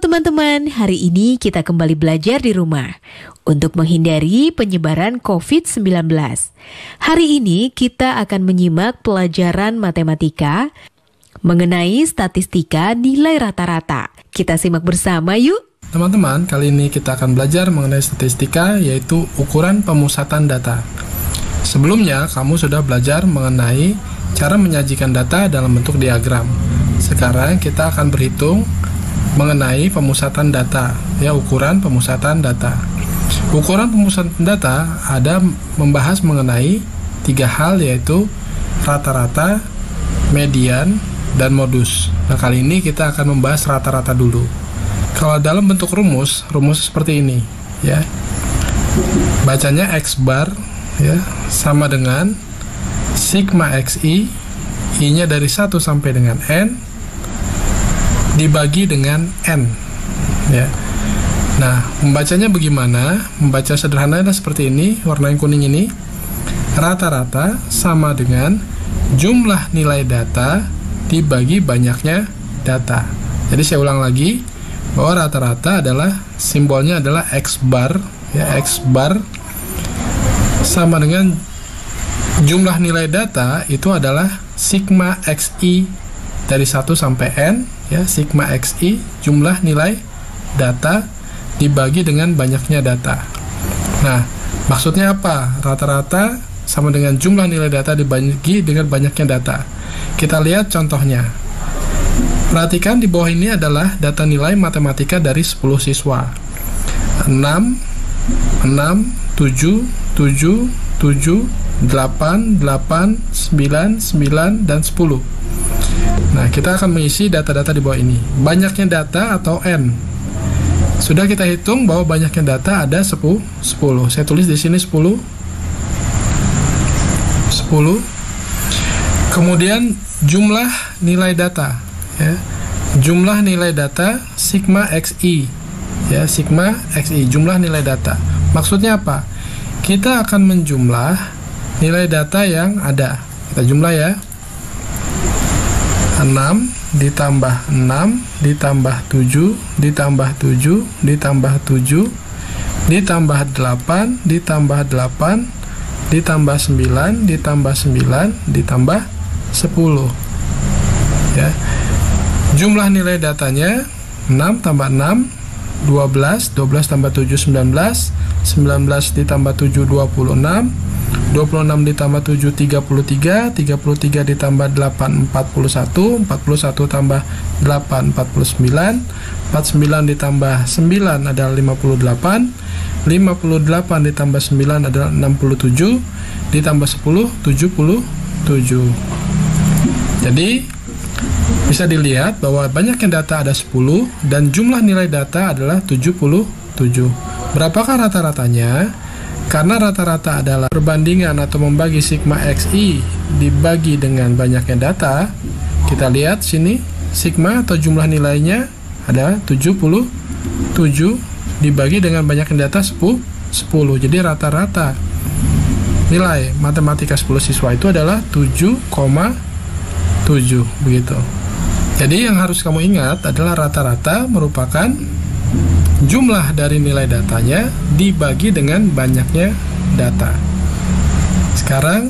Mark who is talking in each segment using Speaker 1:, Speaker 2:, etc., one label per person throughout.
Speaker 1: teman-teman, hari ini kita kembali belajar di rumah untuk menghindari penyebaran COVID-19. Hari ini kita akan menyimak pelajaran matematika mengenai statistika nilai rata-rata. Kita simak bersama yuk.
Speaker 2: Teman-teman, kali ini kita akan belajar mengenai statistika, yaitu ukuran pemusatan data. Sebelumnya, kamu sudah belajar mengenai cara menyajikan data dalam bentuk diagram. Sekarang kita akan berhitung mengenai pemusatan data, ya, ukuran pemusatan data. Ukuran pemusatan data ada membahas mengenai 3 hal, yaitu rata-rata, median, dan modus. Nah, kali ini kita akan membahas rata-rata dulu. Kalau dalam bentuk rumus seperti ini, ya. Bacanya X bar, ya, sama dengan sigma XI, I-nya dari 1 sampai dengan N, dibagi dengan N, ya. Nah, membacanya bagaimana? Membaca sederhananya seperti ini, warna yang kuning ini. Rata-rata sama dengan jumlah nilai data dibagi banyaknya data. Jadi saya ulang lagi, bahwa rata-rata adalah simbolnya adalah X bar, ya, X bar sama dengan jumlah nilai data itu adalah sigma XI dari 1 sampai N, ya, sigma XI jumlah nilai data dibagi dengan banyaknya data. Nah, maksudnya apa? Rata-rata sama dengan jumlah nilai data dibagi dengan banyaknya data. Kita lihat contohnya. Perhatikan di bawah ini adalah data nilai matematika dari 10 siswa. 6, 7, 7, 7, 8, 8, 9, 9, dan 10. Nah, kita akan mengisi data-data di bawah ini. Banyaknya data atau N. Sudah kita hitung bahwa banyaknya data ada 10. Saya tulis di sini 10. Kemudian jumlah nilai data, ya. Jumlah nilai data sigma XI, ya, sigma XI, jumlah nilai data. Maksudnya apa? Kita akan menjumlah nilai data yang ada. Kita jumlah, ya. 6 ditambah 6 ditambah 7 ditambah 7 ditambah 7 ditambah 8 ditambah 8 ditambah 9 ditambah 9 ditambah 10, ya. Jumlah nilai datanya 6 tambah 6 12, 12 tambah 7 19, 19 ditambah 7 26, 26 ditambah 7 33, 33 ditambah 8 41, 41 tambah 8 49, 49 ditambah 9 adalah 58, 58 ditambah 9 adalah 67, ditambah 10 77. Jadi bisa dilihat bahwa banyaknya data ada 10 dan jumlah nilai data adalah 77. Berapakah rata-ratanya? Karena rata-rata adalah perbandingan atau membagi sigma XI dibagi dengan banyaknya data. Kita lihat sini, sigma atau jumlah nilainya ada 77 dibagi dengan banyaknya data 10. Jadi rata-rata nilai matematika 10 siswa itu adalah 7,7, begitu. Jadi yang harus kamu ingat adalah rata-rata merupakan jumlah dari nilai datanya dibagi dengan banyaknya data. Sekarang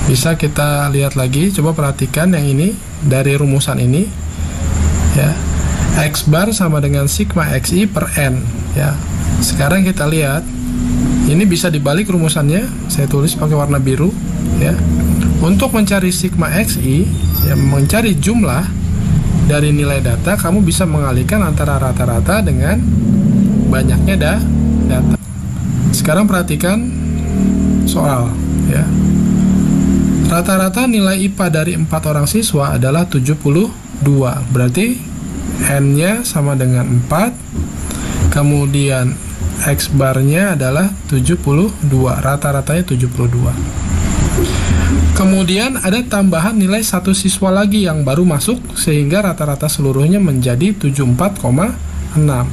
Speaker 2: bisa kita lihat lagi, coba perhatikan yang ini dari rumusan ini, ya. X bar sama dengan sigma XI per N, ya. Sekarang kita lihat, ini bisa dibalik rumusannya, saya tulis pakai warna biru, ya. Untuk mencari sigma XI, ya, mencari jumlah dari nilai data, kamu bisa mengalihkan antara rata-rata dengan banyaknya data. Sekarang perhatikan soal, ya. Rata-rata nilai IPA dari 4 orang siswa adalah 72. Berarti N-nya sama dengan 4. Kemudian X bar-nya adalah 72. Rata-ratanya 72. Kemudian ada tambahan nilai 1 siswa lagi yang baru masuk sehingga rata-rata seluruhnya menjadi 74,6. Nah,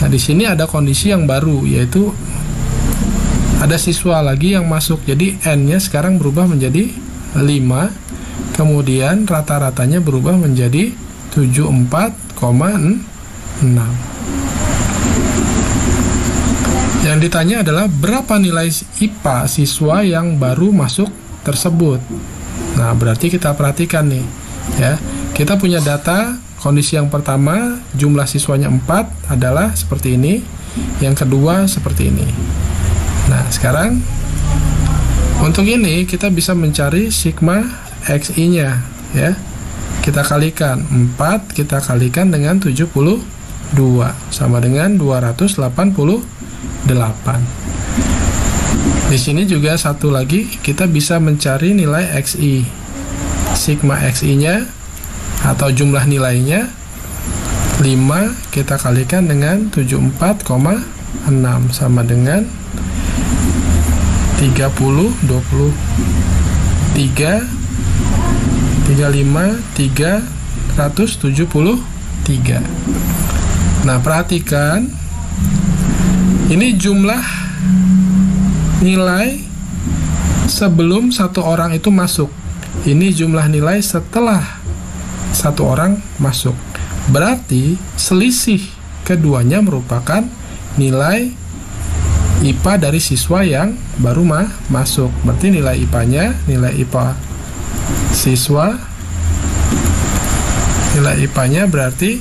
Speaker 2: di sini ada kondisi yang baru, yaitu ada siswa lagi yang masuk. Jadi N-nya sekarang berubah menjadi 5. Kemudian rata-ratanya berubah menjadi 74,6. Yang ditanya adalah berapa nilai IPA siswa yang baru masuk tersebut. Nah, berarti kita perhatikan nih, ya. Kita punya data kondisi yang pertama, jumlah siswanya 4 adalah seperti ini, yang kedua seperti ini. Nah, sekarang untuk ini kita bisa mencari sigma XI-nya, ya. Kita kalikan 4, kita kalikan dengan 72 sama dengan 288. Di sini juga satu lagi kita bisa mencari nilai XI. Sigma XI-nya atau jumlah nilainya 5 kita kalikan dengan 74,6 sama dengan 30, 23, 35, 373. Nah, perhatikan ini jumlah nilai sebelum satu orang itu masuk. Ini jumlah nilai setelah satu orang masuk. Berarti selisih keduanya merupakan nilai IPA dari siswa yang baru masuk. Berarti nilai IPA-nya, nilai IPA siswa, nilai IPA-nya berarti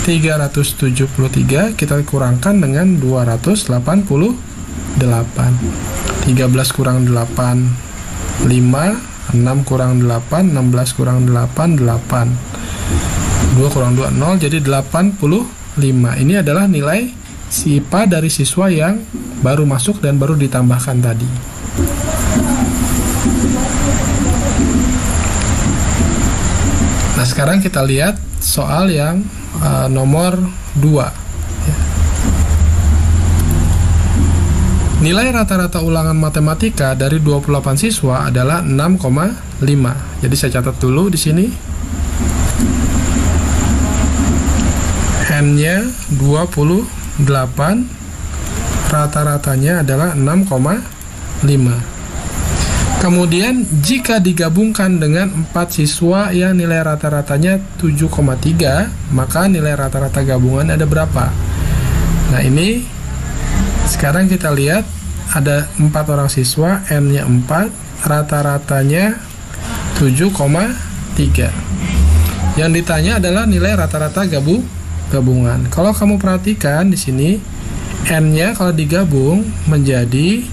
Speaker 2: 373 kita kurangkan dengan 288. 13 kurang 8, 5, 6 kurang 8, 16 kurang 8, 8. 2 kurang 2, 0, jadi 85. Ini adalah nilai IPA dari siswa yang baru masuk dan baru ditambahkan tadi. Nah, sekarang kita lihat soal yang nomor 2. Nilai rata-rata ulangan matematika dari 28 siswa adalah 6,5. Jadi saya catat dulu di sini. N-nya 28, rata-ratanya adalah 6,5. Kemudian jika digabungkan dengan 4 siswa yang nilai rata-ratanya 7,3, maka nilai rata-rata gabungan ada berapa? Nah, ini sekarang kita lihat ada 4 orang siswa, N-nya 4, rata-ratanya 7,3. Yang ditanya adalah nilai rata-rata gabungan. Kalau kamu perhatikan di sini, N-nya kalau digabung menjadi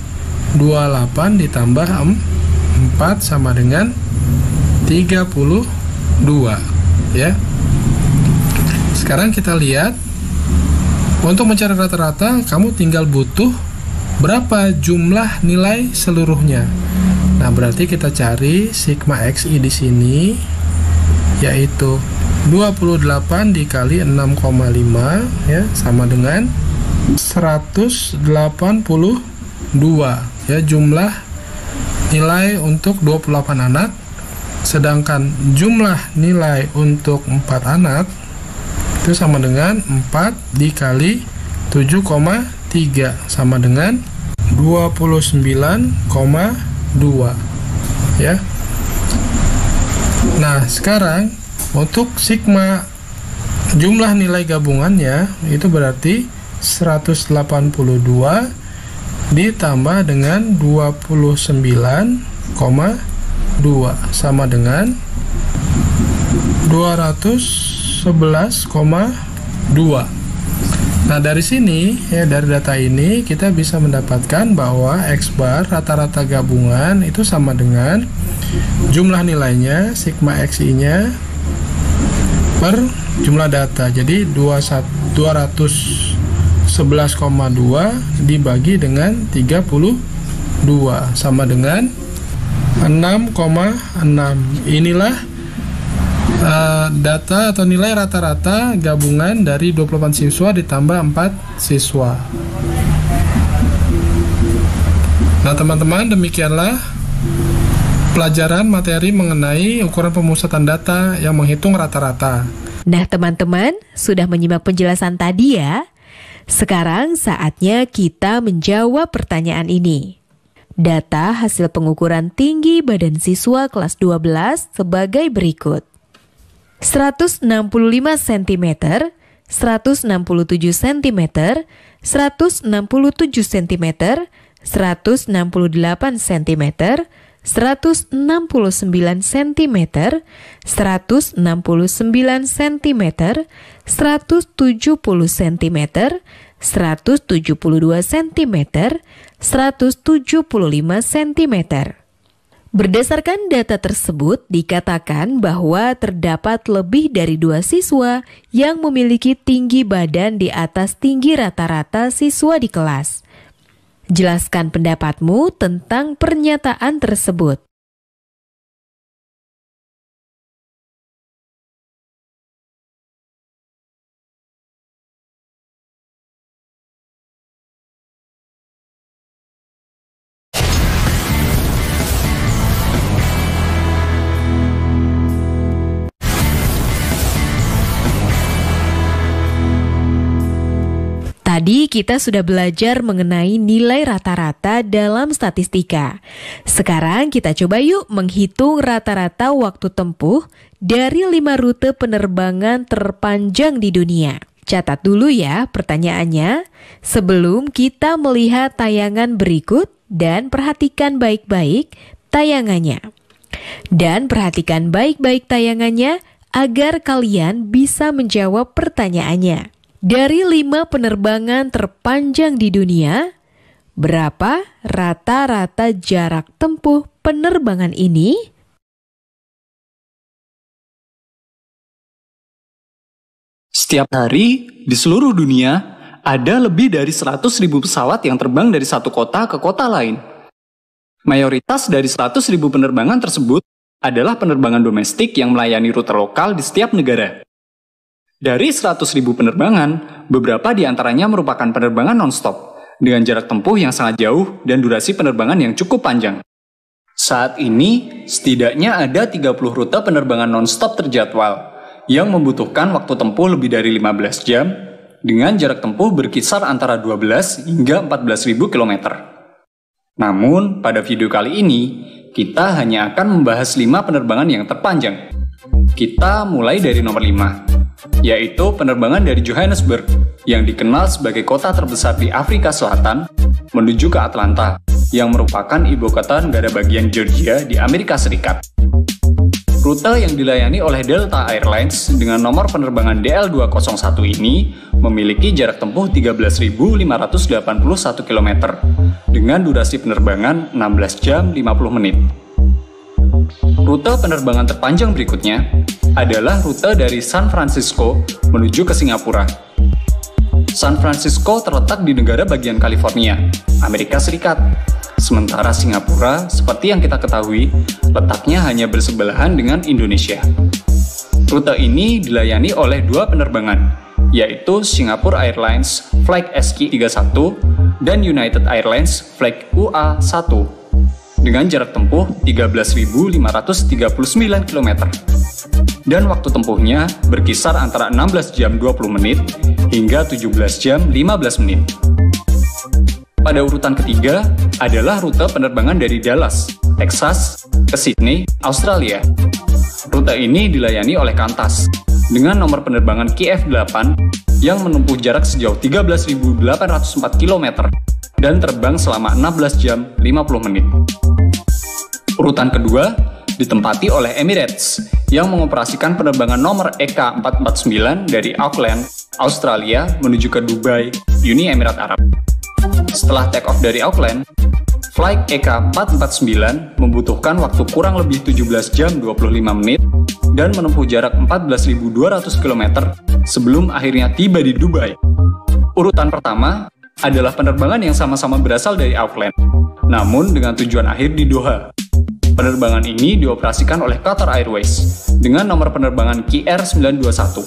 Speaker 2: 28 ditambah 4 sama dengan 32, ya. Sekarang kita lihat untuk mencari rata-rata, kamu tinggal butuh berapa jumlah nilai seluruhnya. Nah, berarti kita cari sigma XI di sini, yaitu 28 dikali 6,5, ya, sama dengan 182, ya, jumlah nilai untuk 28 anak. Sedangkan jumlah nilai untuk 4 anak itu sama dengan 4 dikali 7,3 sama dengan 29,2, ya. Nah, sekarang untuk sigma jumlah nilai gabungannya itu berarti 182 ditambah dengan 29,2 sama dengan 211,2. Nah, dari sini, ya, dari data ini kita bisa mendapatkan bahwa X bar rata-rata gabungan itu sama dengan jumlah nilainya sigma XI-nya per jumlah data. Jadi 211,2 dibagi dengan 32 sama dengan 6,6. Inilah data atau nilai rata-rata gabungan dari 28 siswa ditambah 4 siswa. Nah, teman-teman, demikianlah pelajaran materi mengenai ukuran pemusatan data yang menghitung rata-rata.
Speaker 1: Nah, teman-teman, sudah menyimak penjelasan tadi ya? Sekarang saatnya kita menjawab pertanyaan ini. Data hasil pengukuran tinggi badan siswa kelas 12 sebagai berikut. 165 cm 167 cm, 167 cm, 168 cm, 169 cm, 169 cm, 170 cm, 172 cm, 175 cm. Berdasarkan data tersebut, dikatakan bahwa terdapat lebih dari 2 siswa yang memiliki tinggi badan di atas tinggi rata-rata siswa di kelas. Jelaskan pendapatmu tentang pernyataan tersebut. Tadi kita sudah belajar mengenai nilai rata-rata dalam statistika. Sekarang kita coba yuk menghitung rata-rata waktu tempuh dari 5 rute penerbangan terpanjang di dunia. Catat dulu ya pertanyaannya sebelum kita melihat tayangan berikut dan perhatikan baik-baik tayangannya. Dan perhatikan baik-baik tayangannya agar kalian bisa menjawab pertanyaannya. Dari 5 penerbangan terpanjang di dunia, berapa rata-rata jarak tempuh penerbangan ini?
Speaker 3: Setiap hari di seluruh dunia ada lebih dari 100.000 pesawat yang terbang dari satu kota ke kota lain. Mayoritas dari 100.000 penerbangan tersebut adalah penerbangan domestik yang melayani rute lokal di setiap negara. Dari 100.000 penerbangan, beberapa di antaranya merupakan penerbangan non-stop, dengan jarak tempuh yang sangat jauh dan durasi penerbangan yang cukup panjang. Saat ini, setidaknya ada 30 rute penerbangan non-stop terjadwal, yang membutuhkan waktu tempuh lebih dari 15 jam, dengan jarak tempuh berkisar antara 12 hingga 14.000 km. Namun, pada video kali ini, kita hanya akan membahas 5 penerbangan yang terpanjang. Kita mulai dari nomor 5. Yaitu penerbangan dari Johannesburg yang dikenal sebagai kota terbesar di Afrika Selatan menuju ke Atlanta yang merupakan ibu kota negara bagian Georgia di Amerika Serikat. Rute yang dilayani oleh Delta Airlines dengan nomor penerbangan DL201 ini memiliki jarak tempuh 13.581 km dengan durasi penerbangan 16 jam 50 menit. Rute penerbangan terpanjang berikutnya adalah rute dari San Francisco menuju ke Singapura. San Francisco terletak di negara bagian California, Amerika Serikat. Sementara Singapura, seperti yang kita ketahui, letaknya hanya bersebelahan dengan Indonesia. Rute ini dilayani oleh 2 penerbangan, yaitu Singapore Airlines Flight SQ31 dan United Airlines Flight UA1 dengan jarak tempuh 13.539 km. Dan waktu tempuhnya berkisar antara 16 jam 20 menit hingga 17 jam 15 menit. Pada urutan ketiga adalah rute penerbangan dari Dallas, Texas, ke Sydney, Australia. Rute ini dilayani oleh Qantas dengan nomor penerbangan QF8 yang menempuh jarak sejauh 13.804 km dan terbang selama 16 jam 50 menit. Urutan kedua ditempati oleh Emirates yang mengoperasikan penerbangan nomor EK449 dari Auckland, Australia menuju ke Dubai, Uni Emirat Arab. Setelah take off dari Auckland, flight EK449 membutuhkan waktu kurang lebih 17 jam 25 menit dan menempuh jarak 14.200 km sebelum akhirnya tiba di Dubai. Urutan pertama adalah penerbangan yang sama-sama berasal dari Auckland, namun dengan tujuan akhir di Doha. Penerbangan ini dioperasikan oleh Qatar Airways dengan nomor penerbangan QR921.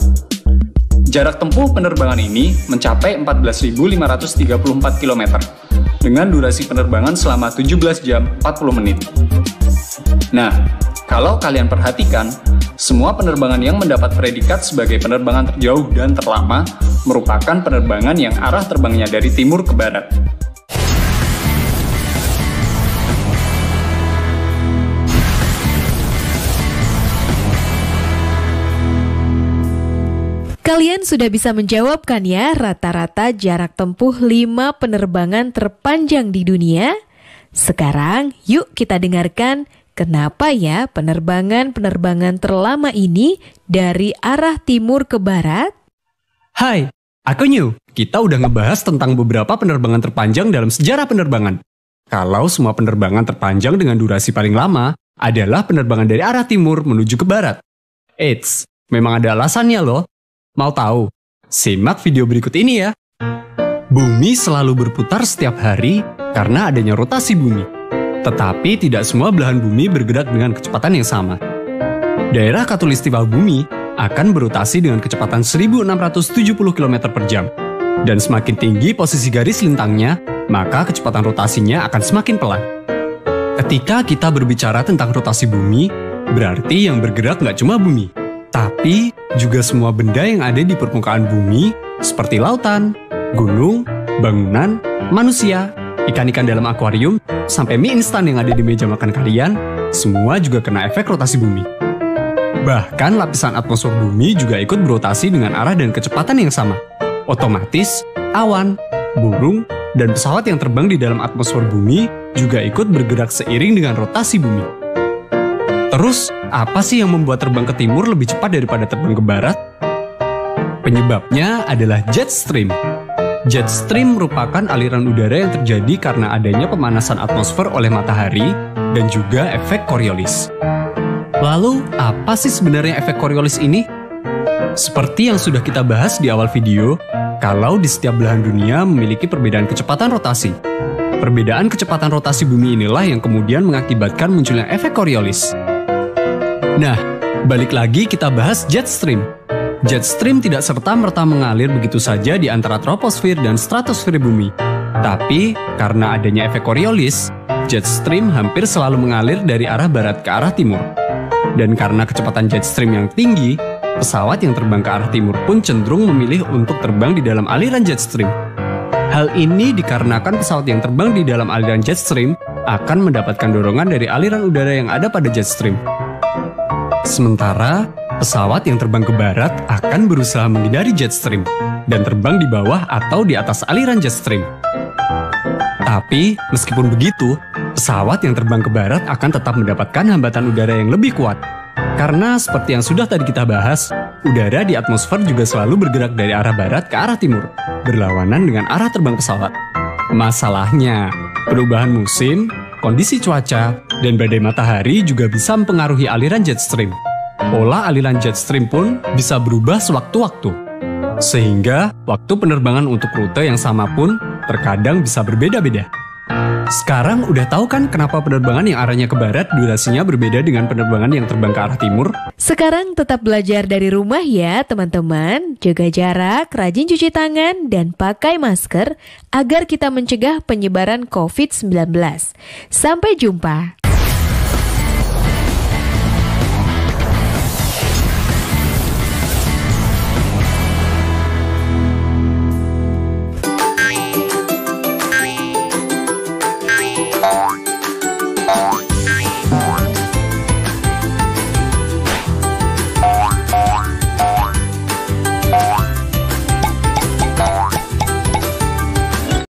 Speaker 3: Jarak tempuh penerbangan ini mencapai 14.534 km dengan durasi penerbangan selama 17 jam 40 menit. Nah, kalau kalian perhatikan, semua penerbangan yang mendapat predikat sebagai penerbangan terjauh dan terlama merupakan penerbangan yang arah terbangnya dari timur ke barat.
Speaker 1: Kalian sudah bisa menjawab kan ya rata-rata jarak tempuh 5 penerbangan terpanjang di dunia? Sekarang yuk kita dengarkan kenapa ya penerbangan terlama ini dari arah timur ke barat?
Speaker 3: Hai, aku New. Kita udah ngebahas tentang beberapa penerbangan terpanjang dalam sejarah penerbangan. Kalau semua penerbangan terpanjang dengan durasi paling lama adalah penerbangan dari arah timur menuju ke barat. Eits, memang ada alasannya loh. Mau tahu? Simak video berikut ini ya. Bumi selalu berputar setiap hari karena adanya rotasi bumi. Tetapi tidak semua belahan bumi bergerak dengan kecepatan yang sama. Daerah khatulistiwa bumi akan berotasi dengan kecepatan 1670 km per jam. Dan semakin tinggi posisi garis lintangnya, maka kecepatan rotasinya akan semakin pelan. Ketika kita berbicara tentang rotasi bumi, berarti yang bergerak nggak cuma bumi, tapi juga semua benda yang ada di permukaan bumi, seperti lautan, gunung, bangunan, manusia, ikan-ikan dalam akuarium, sampai mie instan yang ada di meja makan kalian, semua juga kena efek rotasi bumi. Bahkan lapisan atmosfer bumi juga ikut berotasi dengan arah dan kecepatan yang sama. Otomatis, awan, burung, dan pesawat yang terbang di dalam atmosfer bumi juga ikut bergerak seiring dengan rotasi bumi. Terus, apa sih yang membuat terbang ke timur lebih cepat daripada terbang ke barat? Penyebabnya adalah jet stream. Jet stream merupakan aliran udara yang terjadi karena adanya pemanasan atmosfer oleh matahari dan juga efek Coriolis. Lalu, apa sih sebenarnya efek Coriolis ini? Seperti yang sudah kita bahas di awal video, kalau di setiap belahan dunia memiliki perbedaan kecepatan rotasi. Perbedaan kecepatan rotasi bumi inilah yang kemudian mengakibatkan munculnya efek Coriolis. Nah, balik lagi kita bahas jet stream. Jet stream tidak serta-merta mengalir begitu saja di antara troposfer dan stratosfer bumi. Tapi, karena adanya efek Coriolis, jet stream hampir selalu mengalir dari arah barat ke arah timur. Dan karena kecepatan jet stream yang tinggi, pesawat yang terbang ke arah timur pun cenderung memilih untuk terbang di dalam aliran jet stream. Hal ini dikarenakan pesawat yang terbang di dalam aliran jet stream akan mendapatkan dorongan dari aliran udara yang ada pada jet stream. Sementara, pesawat yang terbang ke barat akan berusaha menghindari jet stream dan terbang di bawah atau di atas aliran jet stream. Tapi, meskipun begitu, pesawat yang terbang ke barat akan tetap mendapatkan hambatan udara yang lebih kuat. Karena seperti yang sudah tadi kita bahas, udara di atmosfer juga selalu bergerak dari arah barat ke arah timur, berlawanan dengan arah terbang pesawat. Masalahnya, perubahan musim, kondisi cuaca, dan badai matahari juga bisa mempengaruhi aliran jet stream. Pola aliran jet stream pun bisa berubah sewaktu-waktu. Sehingga, waktu penerbangan untuk rute yang sama pun terkadang bisa berbeda-beda. Sekarang udah tahu kan kenapa penerbangan yang arahnya ke barat durasinya berbeda dengan penerbangan yang terbang ke arah timur?
Speaker 1: Sekarang tetap belajar dari rumah ya teman-teman. Jaga jarak, rajin cuci tangan, dan pakai masker agar kita mencegah penyebaran COVID-19. Sampai jumpa.